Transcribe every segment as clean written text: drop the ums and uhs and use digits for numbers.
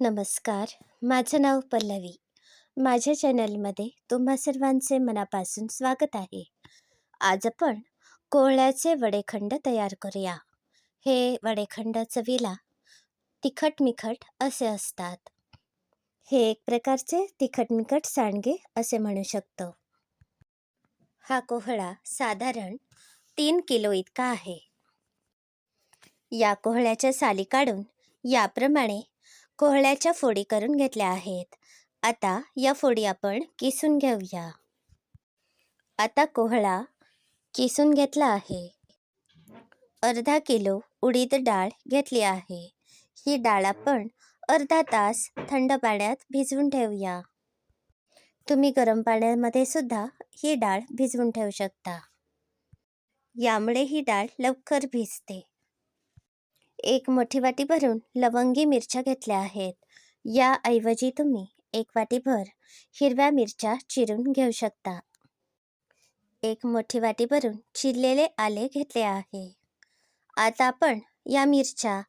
नमस्कार. माझं नाव पल्लवी. माझ्या चॅनलमध्ये तुम्हा सर्वांचे मनापासून स्वागत आहे. आज आपण कोहळ्याचे वडेखंड तयार करूया. हे वडेखंड चवीला तिखट-मिखट असे असतात. हे एक प्रकारचे तिखट-मिखट सांडगे असे म्हणू शकतो. हा कोहळा साधारण 3 किलो इतका आहे. या कोहळ्याच्या साली काढून याप्रमाणे कोहळ्याच्या फोडी करून घेतल्या आहेत. आता या फोडी आपण किसून घेऊया. आता कोहळा किसून घेतला आहे. अर्धा किलो उडीद डाळ घेतली आहे. ही डाळ आपण अर्धा तास थंड पाण्यात भिजवून ठेवूया. तुम्ही गरम पाण्यामध्ये सुद्धा ही डाळ भिजवून ठेवू शकता. यामुळे ही डाळ लवकर भिजते. एक मोठी वाटी भरून लवंगी मिरच्या घेतल्या आहेत. याऐवजी तुम्ही एक वाटीभर हिरव्या मिरच्या चिरून घेऊ शकता. एक मोठी वाटी भरून चिरलेले आले घेतले आहे. आता आपण या मिरच्या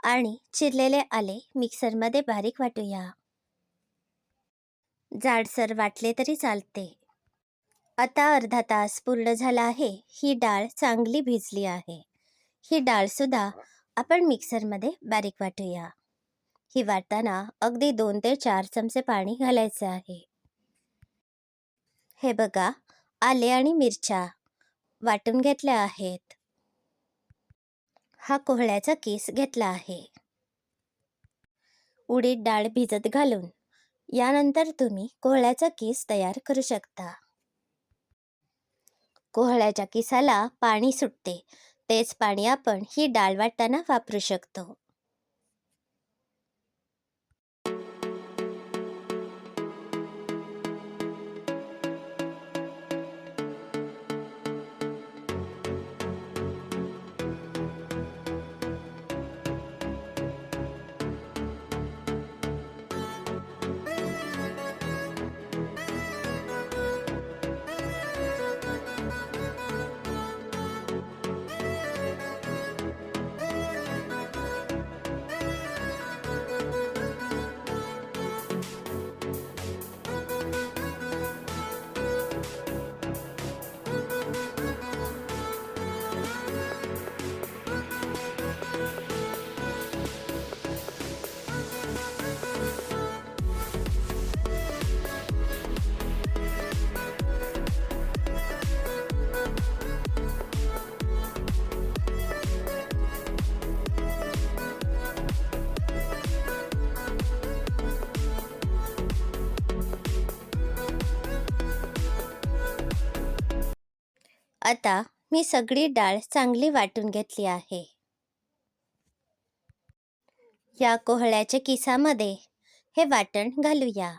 आणि चिरलेले आले मिक्सरमध्ये बारीक वाटूया. जाडसर वाटले तरी चालते. आता अर्धा तास पूर्ण झाला आहे. ही डाळ चांगली भिजली आहे. ही डाळ सुद्धा आपण मिक्सरमध्ये बारीक वाटूया. ही वाटताना अगदी 2 ते 4 चमचे पाणी घालायचे आहे. हे बघा, आले आणि मिरच्या वाटून घेतल्या आहेत. हा कोहळ्याचा किस घेतला आहे. उडीद डाळ भिजत घालून यानंतर तुम्ही कोहळ्याचा किस तयार करू शकता. कोहळ्याच्या किसाला पाणी सुटते. तेच पाणी आपण ही डाळ वाटताना वापरू शकतो. आता मी सगळी डाळ चांगली वाटून घेतली आहे. या कोहळ्याच्या किसामध्ये हे वाटण घालूया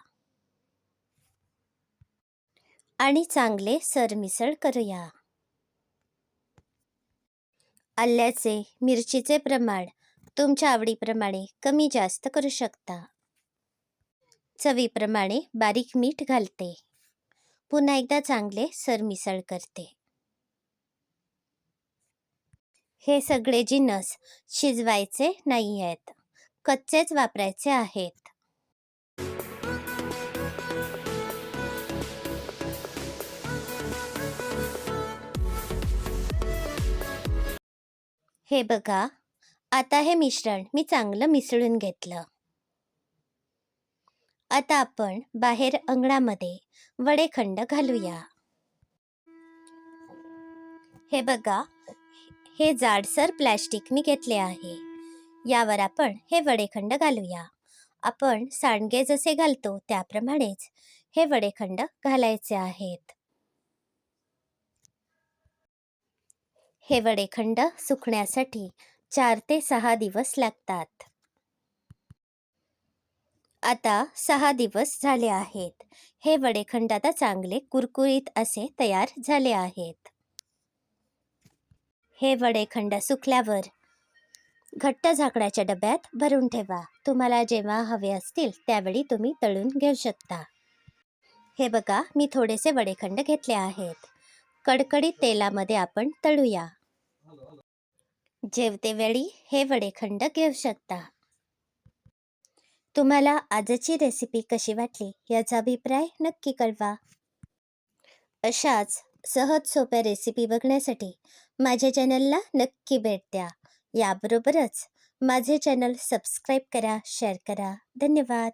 आणि चांगले सरमिसळ करूया. आल्याचे मिरचीचे प्रमाण तुमच्या आवडीप्रमाणे कमी जास्त करू शकता. चवीप्रमाणे बारीक मीठ घालते. पुन्हा एकदा चांगले सरमिसळ करते. हे सगळे जिन्नस शिजवायचे नाही आहेत, कच्चेच वापरायचे आहेत. हे बघा, आता हे मिश्रण मी चांगलं मिसळून घेतलं. आता आपण बाहेर अंगणामध्ये वडेखंड घालूया. हे बघा, हे जाडसर प्लॅस्टिक मी घेतले आहे. यावर आपण हे वडेखंड घालूया. आपण सांडगे जसे घालतो त्याप्रमाणेच हे वडेखंड घालायचे आहेत. हे वडेखंड सुकण्यासाठी 4 ते 6 दिवस लागतात. आता 6 दिवस झाले आहेत. हे वडेखंड आता चांगले कुरकुरीत असे तयार झाले आहेत. हे वडेखंड सुकल्यावर घट्ट झाकणाच्या डब्यात भरून ठेवा. तुम्हाला जेव्हा हवे असतील त्यावेळी तुम्ही तळून घेऊ शकता. हे बघा, मी थोडेसे वडेखंड घेतले आहेत. कडकडीत तेलामध्ये आपण तळूया. जेवतेवेळी हे वडेखंड घेऊ शकता. तुम्हाला आजची रेसिपी कशी वाटली याचा अभिप्राय नक्की कळवा. अशाच सहज सोप्या रेसिपी बघण्यासाठी माझ्या चॅनलला नक्की भेट द्या. याबरोबरच माझे चॅनल सबस्क्राईब करा, शेअर करा. धन्यवाद.